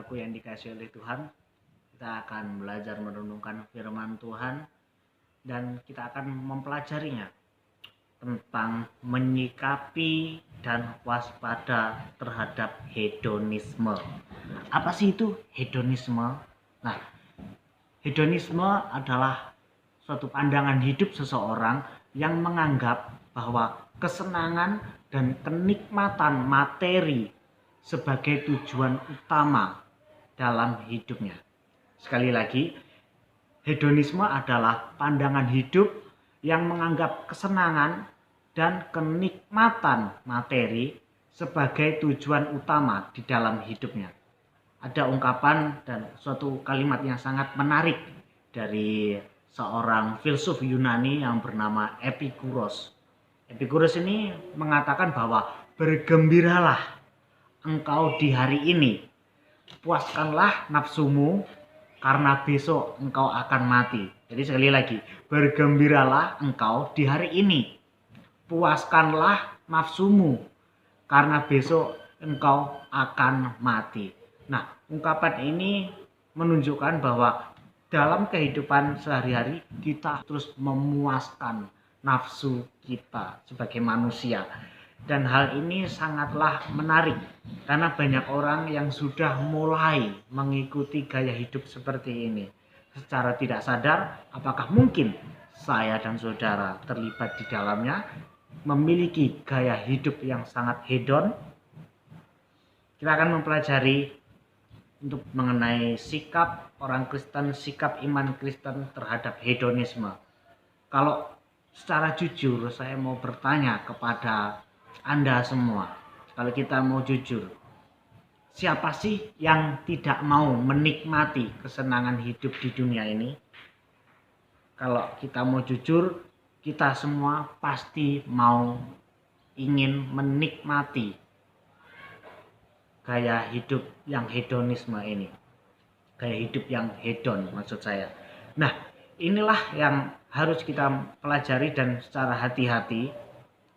saudaraku yang dikasihi oleh Tuhan, kita akan belajar merenungkan firman Tuhan dan kita akan mempelajarinya tentang menyikapi dan waspada terhadap hedonisme. Apa sih itu hedonisme? Nah, hedonisme adalah suatu pandangan hidup seseorang yang menganggap bahwa kesenangan dan kenikmatan materi sebagai tujuan utama dalam hidupnya. Sekali lagi, hedonisme adalah pandangan hidup yang menganggap kesenangan dan kenikmatan materi sebagai tujuan utama di dalam hidupnya. Ada ungkapan dan suatu kalimat yang sangat menarik dari seorang filsuf Yunani yang bernama Epikuros. Epikuros ini mengatakan bahwa bergembiralah engkau di hari ini, puaskanlah nafsumu karena besok engkau akan mati. Jadi sekali lagi, bergembiralah engkau di hari ini, puaskanlah nafsumu karena besok engkau akan mati. Nah, ungkapan ini menunjukkan bahwa dalam kehidupan sehari-hari kita terus memuaskan nafsu kita sebagai manusia. Dan hal ini sangatlah menarik karena banyak orang yang sudah mulai mengikuti gaya hidup seperti ini. Secara tidak sadar, apakah mungkin saya dan saudara terlibat di dalamnya, memiliki gaya hidup yang sangat hedon? Kita akan mempelajari untuk mengenai sikap orang Kristen, sikap iman Kristen terhadap hedonisme. Kalau secara jujur saya mau bertanya kepada Anda semua, kalau kita mau jujur, siapa sih yang tidak mau menikmati kesenangan hidup di dunia ini? Kalau kita mau jujur, kita semua pasti mau ingin menikmati gaya hidup yang hedonisme ini. Gaya hidup yang hedon maksud saya. Nah, inilah yang harus kita pelajari dan secara hati-hati.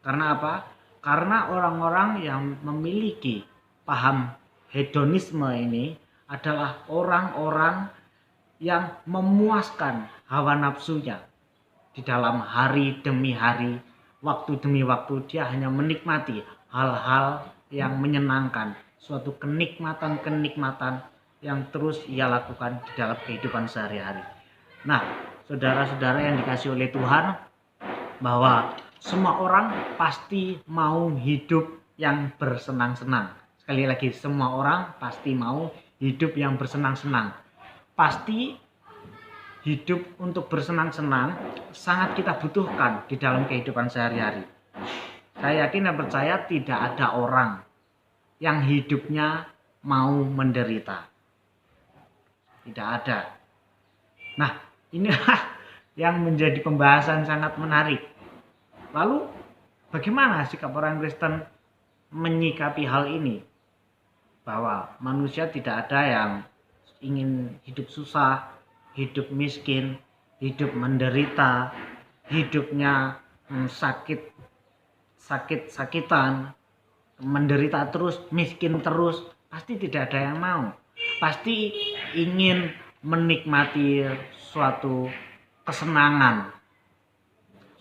Karena apa? Karena orang-orang yang memiliki paham hedonisme ini adalah orang-orang yang memuaskan hawa nafsunya di dalam hari demi hari, waktu demi waktu. Dia hanya menikmati hal-hal yang menyenangkan, suatu kenikmatan-kenikmatan yang terus ia lakukan di dalam kehidupan sehari-hari. Nah, saudara-saudara yang dikasihi oleh Tuhan, bahwa semua orang pasti mau hidup yang bersenang-senang. Sekali lagi, semua orang pasti mau hidup yang bersenang-senang. Pasti hidup untuk bersenang-senang sangat kita butuhkan di dalam kehidupan sehari-hari. Saya yakin dan percaya tidak ada orang yang hidupnya mau menderita. Tidak ada. Nah, inilah yang menjadi pembahasan sangat menarik. Lalu bagaimana sikap orang Kristen menyikapi hal ini? Bahwa manusia tidak ada yang ingin hidup susah, hidup miskin, hidup menderita, hidupnya sakit-sakitan, menderita terus, miskin terus. Pasti tidak ada yang mau. Pasti ingin menikmati suatu kesenangan,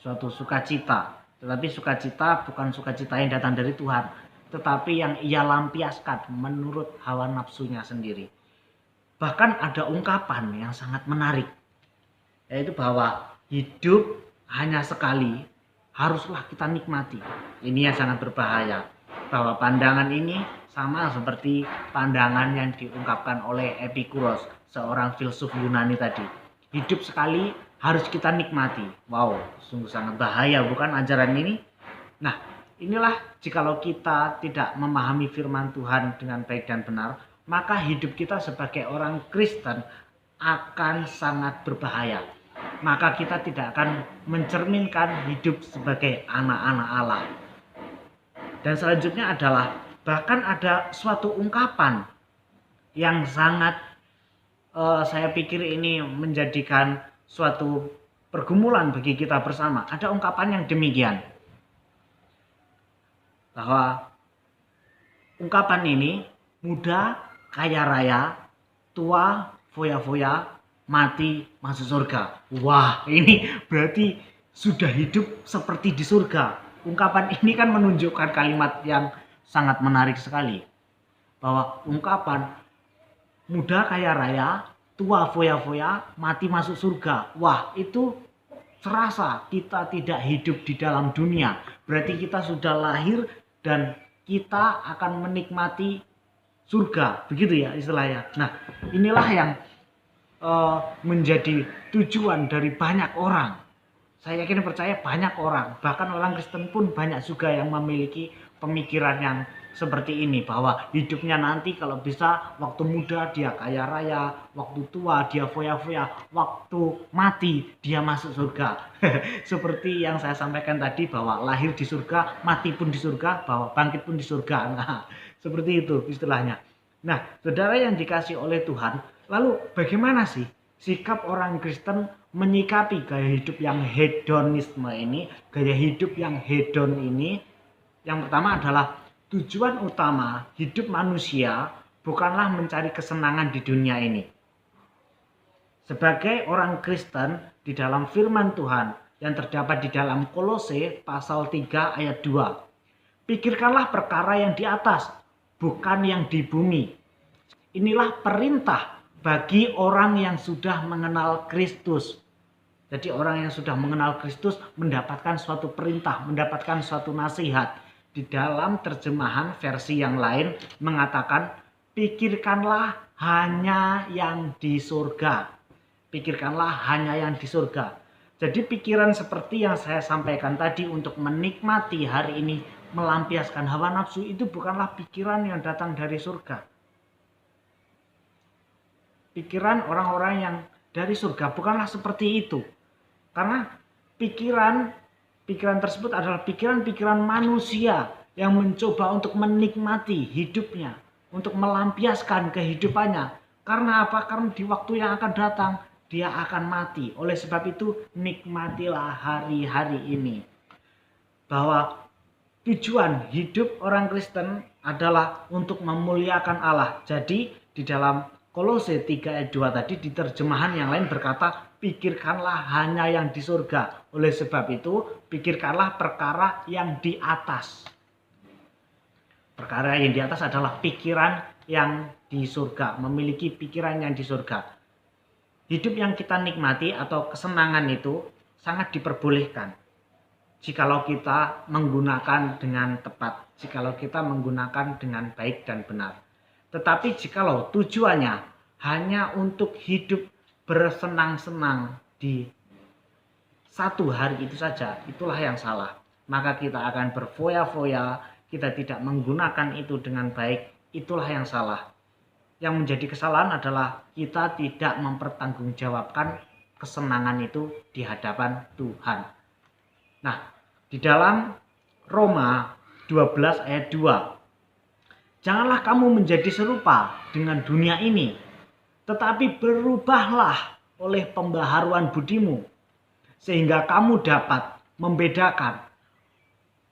suatu sukacita. Tetapi sukacita bukan sukacita yang datang dari Tuhan, tetapi yang ia lampiaskan menurut hawa nafsunya sendiri. Bahkan ada ungkapan yang sangat menarik, yaitu bahwa hidup hanya sekali, haruslah kita nikmati. Ini yang sangat berbahaya, bahwa pandangan ini sama seperti pandangan yang diungkapkan oleh Epikuros, seorang filsuf Yunani tadi. Hidup sekali, harus kita nikmati. Wow, sungguh sangat bahaya bukan ajaran ini? Nah, inilah jikalau kita tidak memahami firman Tuhan dengan baik dan benar, maka hidup kita sebagai orang Kristen akan sangat berbahaya. Maka kita tidak akan mencerminkan hidup sebagai anak-anak Allah. Dan selanjutnya adalah bahkan ada suatu ungkapan yang sangat saya pikir ini menjadikan suatu pergumulan bagi kita bersama. Ada ungkapan yang demikian, bahwa ungkapan ini mudah kaya raya, tua, foya-foya, mati, masuk surga. Wah, ini berarti sudah hidup seperti di surga. Ungkapan ini kan menunjukkan kalimat yang sangat menarik sekali. Bahwa ungkapan muda kaya raya, tua foya-foya, mati masuk surga. Wah, itu serasa kita tidak hidup di dalam dunia. Berarti kita sudah lahir dan kita akan menikmati surga. Begitu ya istilahnya. Nah, inilah yang menjadi tujuan dari banyak orang. Saya yakin percaya banyak orang, bahkan orang Kristen pun banyak juga yang memiliki pemikiran yang seperti ini, bahwa hidupnya nanti kalau bisa waktu muda dia kaya raya, waktu tua dia foya-foya, waktu mati dia masuk surga. Seperti yang saya sampaikan tadi, bahwa lahir di surga, mati pun di surga, bahwa bangkit pun di surga. Nah, seperti itu istilahnya. Nah, saudara yang dikasih oleh Tuhan, lalu bagaimana sih sikap orang Kristen menyikapi gaya hidup yang hedonisme ini, gaya hidup yang hedon ini? Yang pertama adalah tujuan utama hidup manusia bukanlah mencari kesenangan di dunia ini. Sebagai orang Kristen, di dalam firman Tuhan yang terdapat di dalam Kolose pasal 3 ayat 2, pikirkanlah perkara yang di atas, bukan yang di bumi. Inilah perintah bagi orang yang sudah mengenal Kristus. Jadi orang yang sudah mengenal Kristus mendapatkan suatu perintah, mendapatkan suatu nasihat. Di dalam terjemahan versi yang lain mengatakan, pikirkanlah hanya yang di surga. Pikirkanlah hanya yang di surga. Jadi pikiran seperti yang saya sampaikan tadi untuk menikmati hari ini, melampiaskan hawa nafsu, itu bukanlah pikiran yang datang dari surga. Pikiran orang-orang yang dari surga bukanlah seperti itu. Karena pikiran tersebut adalah pikiran-pikiran manusia yang mencoba untuk menikmati hidupnya, untuk melampiaskan kehidupannya. Karena apa? Karena di waktu yang akan datang dia akan mati. Oleh sebab itu nikmatilah hari-hari ini. Bahwa tujuan hidup orang Kristen adalah untuk memuliakan Allah. Jadi di dalam Kolose 3 ayat 2 tadi di terjemahan yang lain berkata, pikirkanlah hanya yang di surga. Oleh sebab itu, pikirkanlah perkara yang di atas. Perkara yang di atas adalah pikiran yang di surga, memiliki pikiran yang di surga. Hidup yang kita nikmati atau kesenangan itu sangat diperbolehkan jikalau kita menggunakan dengan tepat, jikalau kita menggunakan dengan baik dan benar. Tetapi jikalau tujuannya hanya untuk hidup bersenang-senang di satu hari itu saja, itulah yang salah. Maka kita akan berfoya-foya, kita tidak menggunakan itu dengan baik, itulah yang salah. Yang menjadi kesalahan adalah kita tidak mempertanggungjawabkan kesenangan itu di hadapan Tuhan. Nah, di dalam Roma 12 ayat 2, janganlah kamu menjadi serupa dengan dunia ini, tetapi berubahlah oleh pembaharuan budimu, sehingga kamu dapat membedakan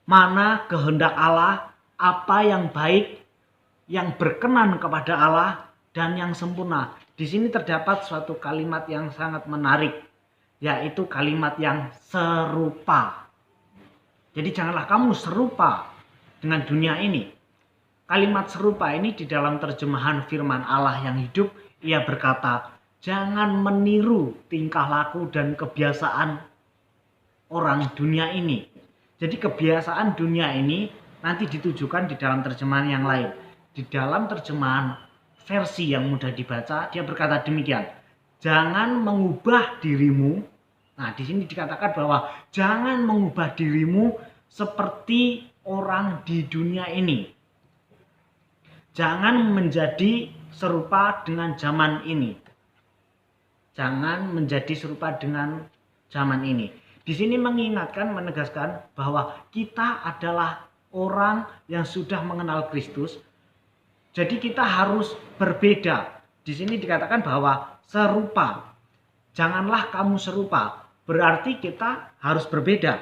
mana kehendak Allah, apa yang baik, yang berkenan kepada Allah, dan yang sempurna. Di sini terdapat suatu kalimat yang sangat menarik, yaitu kalimat yang serupa. Jadi janganlah kamu serupa dengan dunia ini. Kalimat serupa ini di dalam terjemahan firman Allah yang hidup, ia berkata, jangan meniru tingkah laku dan kebiasaan orang dunia ini. Jadi kebiasaan dunia ini nanti ditujukan di dalam terjemahan yang lain. Di dalam terjemahan versi yang mudah dibaca, dia berkata demikian, jangan mengubah dirimu. Nah, di sini dikatakan bahwa jangan mengubah dirimu seperti orang di dunia ini. Jangan menjadi serupa dengan zaman ini. Jangan menjadi serupa dengan zaman ini. Di sini mengingatkan, menegaskan bahwa kita adalah orang yang sudah mengenal Kristus. Jadi kita harus berbeda. Di sini dikatakan bahwa serupa. Janganlah kamu serupa. Berarti kita harus berbeda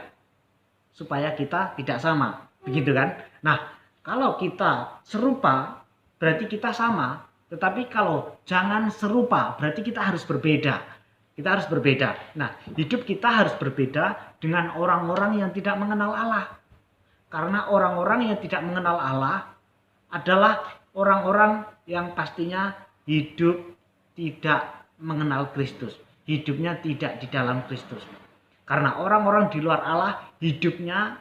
supaya kita tidak sama. Begitu kan? Nah, kalau kita serupa berarti kita sama. Tetapi kalau jangan serupa, berarti kita harus berbeda. Kita harus berbeda. Nah, hidup kita harus berbeda dengan orang-orang yang tidak mengenal Allah. Karena orang-orang yang tidak mengenal Allah adalah orang-orang yang pastinya hidup tidak mengenal Kristus. Hidupnya tidak di dalam Kristus. Karena orang-orang di luar Allah hidupnya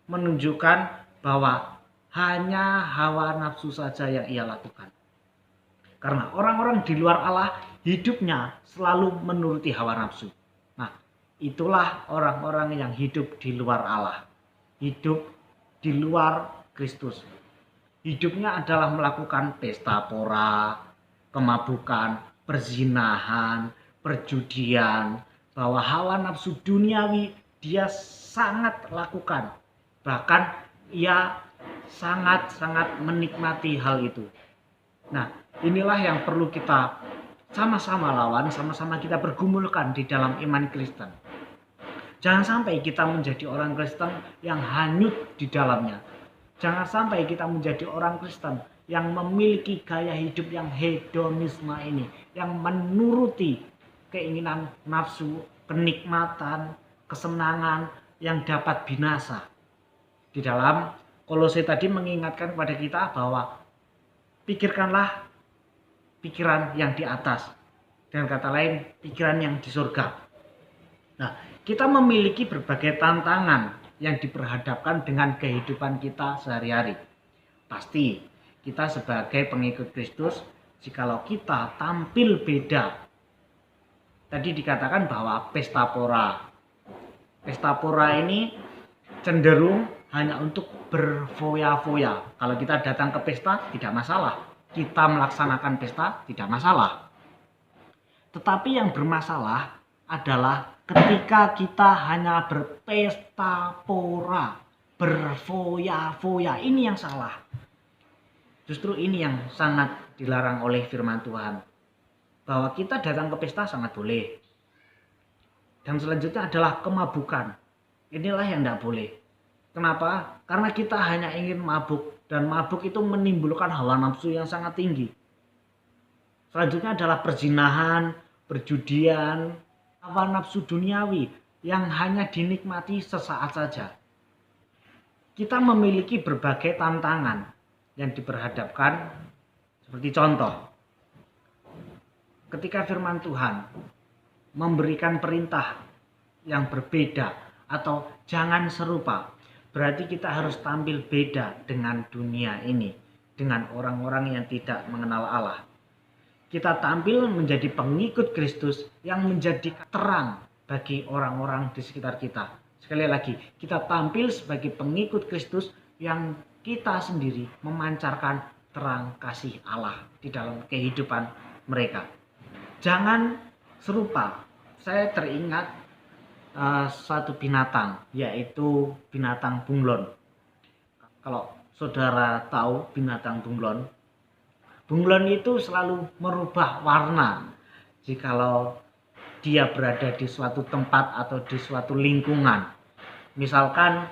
menunjukkan bahwa hanya hawa nafsu saja yang ia lakukan. Karena orang-orang di luar Allah hidupnya selalu menuruti hawa nafsu. Nah, itulah orang-orang yang hidup di luar Allah. Hidup di luar Kristus. Hidupnya adalah melakukan pesta pora, kemabukan, perzinahan, perjudian, bahwa hawa nafsu duniawi dia sangat lakukan. Bahkan ia sangat-sangat menikmati hal itu. Nah, inilah yang perlu kita sama-sama lawan, sama-sama kita pergumulkan di dalam iman Kristen. Jangan sampai kita menjadi orang Kristen yang hanyut di dalamnya. Jangan sampai kita menjadi orang Kristen yang memiliki gaya hidup yang hedonisme ini, yang menuruti keinginan nafsu, kenikmatan, kesenangan yang dapat binasa. Di dalam Kolose tadi mengingatkan kepada kita bahwa pikirkanlah pikiran yang di atas. Dengan kata lain, pikiran yang di surga. Nah, kita memiliki berbagai tantangan yang diperhadapkan dengan kehidupan kita sehari-hari. Pasti kita sebagai pengikut Kristus, jikalau kita tampil beda. Tadi dikatakan bahwa pesta pora. Pesta pora ini cenderung hanya untuk berfoya-foya. Kalau kita datang ke pesta tidak masalah. Kita melaksanakan pesta tidak masalah. Tetapi yang bermasalah adalah ketika kita hanya berpesta pora, berfoya-foya. Ini yang salah. Justru ini yang sangat dilarang oleh firman Tuhan. Bahwa kita datang ke pesta sangat boleh. Dan selanjutnya adalah kemabukan. Inilah yang tidak boleh. Kenapa? Karena kita hanya ingin mabuk. Dan mabuk itu menimbulkan hawa nafsu yang sangat tinggi. Selanjutnya adalah perzinahan, perjudian, hawa nafsu duniawi yang hanya dinikmati sesaat saja. Kita memiliki berbagai tantangan yang diperhadapkan. Seperti contoh, ketika firman Tuhan memberikan perintah yang berbeda atau jangan serupa, berarti kita harus tampil beda dengan dunia ini, dengan orang-orang yang tidak mengenal Allah. Kita tampil menjadi pengikut Kristus yang menjadi terang bagi orang-orang di sekitar kita. Sekali lagi, kita tampil sebagai pengikut Kristus yang kita sendiri memancarkan terang kasih Allah di dalam kehidupan mereka. Jangan serupa. Saya teringat satu binatang, yaitu binatang bunglon. Kalau saudara tahu binatang bunglon, bunglon itu selalu merubah warna jikalau dia berada di suatu tempat atau di suatu lingkungan. Misalkan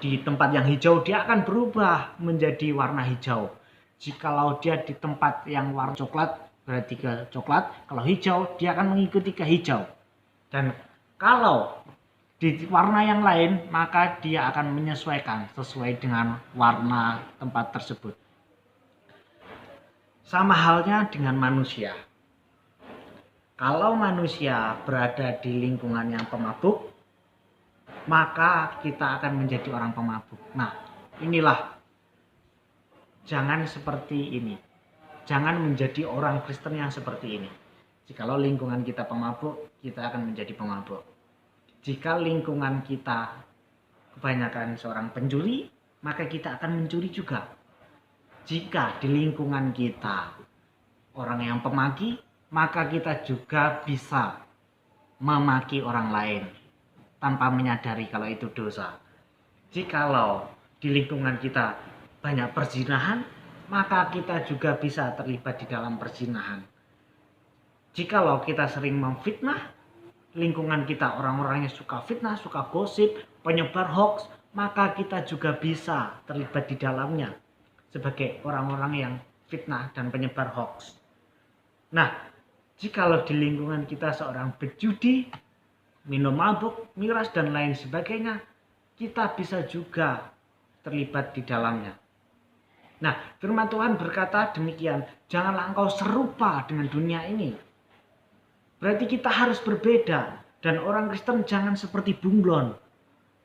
di tempat yang hijau, dia akan berubah menjadi warna hijau. Jikalau dia di tempat yang warna coklat, berarti ke coklat. Kalau hijau, dia akan mengikuti ke hijau. Dan kalau di warna yang lain, maka dia akan menyesuaikan sesuai dengan warna tempat tersebut. Sama halnya dengan manusia. Kalau manusia berada di lingkungan yang pemabuk, maka kita akan menjadi orang pemabuk. Nah, inilah. Jangan seperti ini. Jangan menjadi orang Kristen yang seperti ini. Jikalau lingkungan kita pemabuk, kita akan menjadi pemabuk. Jika lingkungan kita kebanyakan seorang pencuri, maka kita akan mencuri juga. Jika di lingkungan kita orang yang pemaki, maka kita juga bisa memaki orang lain tanpa menyadari kalau itu dosa. Jikalau di lingkungan kita banyak perzinahan, maka kita juga bisa terlibat di dalam perzinahan. Jikalau kita sering memfitnah, lingkungan kita orang-orang yang suka fitnah, suka gosip, penyebar hoax, maka kita juga bisa terlibat di dalamnya sebagai orang-orang yang fitnah dan penyebar hoax. Nah, jikalau di lingkungan kita seorang berjudi, minum mabuk, miras dan lain sebagainya, kita bisa juga terlibat di dalamnya. Nah, firman Tuhan berkata demikian, janganlah engkau serupa dengan dunia ini. Berarti kita harus berbeda, dan orang Kristen jangan seperti bunglon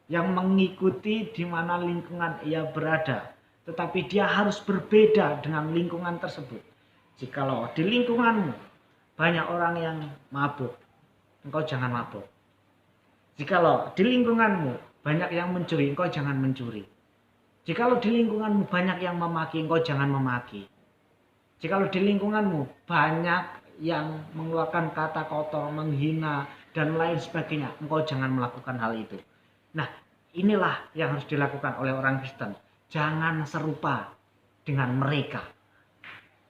yang mengikuti di mana lingkungan ia berada, tetapi dia harus berbeda dengan lingkungan tersebut. Jikalau di lingkunganmu banyak orang yang mabuk, engkau jangan mabuk. Jikalau di lingkunganmu banyak yang mencuri, engkau jangan mencuri. Jikalau di lingkunganmu banyak yang memaki, engkau jangan memaki. Jikalau di lingkunganmu banyak yang mengeluarkan kata kotor, menghina, dan lain sebagainya, engkau jangan melakukan hal itu. Nah, inilah yang harus dilakukan oleh orang Kristen. Jangan serupa dengan mereka.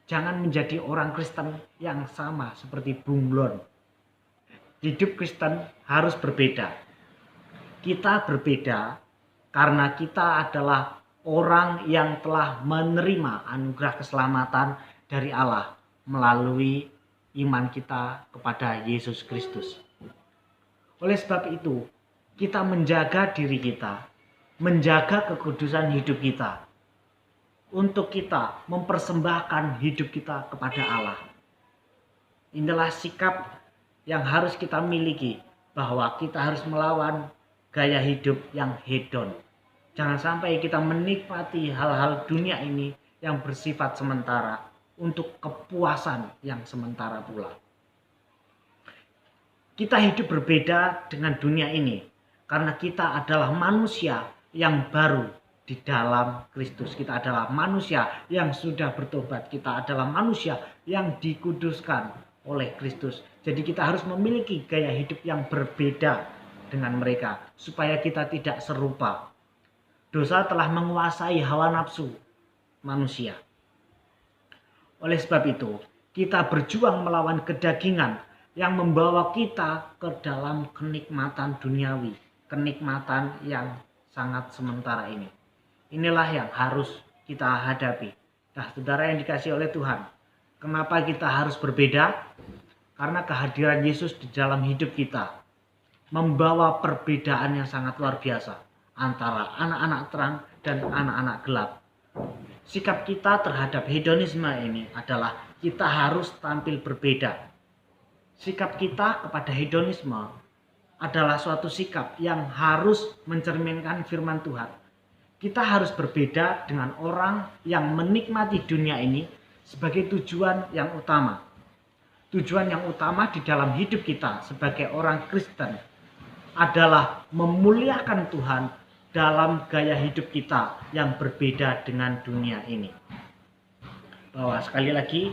Jangan menjadi orang Kristen yang sama seperti bunglon. Hidup Kristen harus berbeda. Kita berbeda karena kita adalah orang yang telah menerima anugerah keselamatan dari Allah melalui iman kita kepada Yesus Kristus. Oleh sebab itu, kita menjaga diri kita, menjaga kekudusan hidup kita, untuk kita mempersembahkan hidup kita kepada Allah. Inilah sikap yang harus kita miliki, bahwa kita harus melawan gaya hidup yang hedon. Jangan sampai kita menikmati hal-hal dunia ini yang bersifat sementara untuk kepuasan yang sementara pula. Kita hidup berbeda dengan dunia ini karena kita adalah manusia yang baru di dalam Kristus. Kita adalah manusia yang sudah bertobat. Kita adalah manusia yang dikuduskan oleh Kristus. Jadi kita harus memiliki gaya hidup yang berbeda dengan mereka supaya kita tidak serupa. Dosa telah menguasai hawa nafsu manusia. Oleh sebab itu, kita berjuang melawan kedagingan yang membawa kita ke dalam kenikmatan duniawi, kenikmatan yang sangat sementara ini. Inilah yang harus kita hadapi. Nah, saudara yang dikasihi oleh Tuhan, kenapa kita harus berbeda? Karena kehadiran Yesus di dalam hidup kita membawa perbedaan yang sangat luar biasa antara anak-anak terang dan anak-anak gelap. Sikap kita terhadap hedonisme ini adalah kita harus tampil berbeda. Sikap kita kepada hedonisme adalah suatu sikap yang harus mencerminkan firman Tuhan. Kita harus berbeda dengan orang yang menikmati dunia ini sebagai tujuan yang utama. Tujuan yang utama di dalam hidup kita sebagai orang Kristen adalah memuliakan Tuhan dalam gaya hidup kita yang berbeda dengan dunia ini. Bahwa sekali lagi,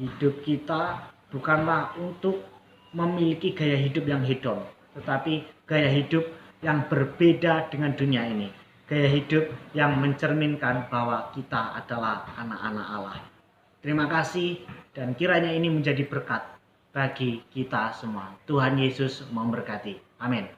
hidup kita bukanlah untuk memiliki gaya hidup yang hedon, tetapi gaya hidup yang berbeda dengan dunia ini. Gaya hidup yang mencerminkan bahwa kita adalah anak-anak Allah. Terima kasih, dan kiranya ini menjadi berkat bagi kita semua. Tuhan Yesus memberkati. Amin.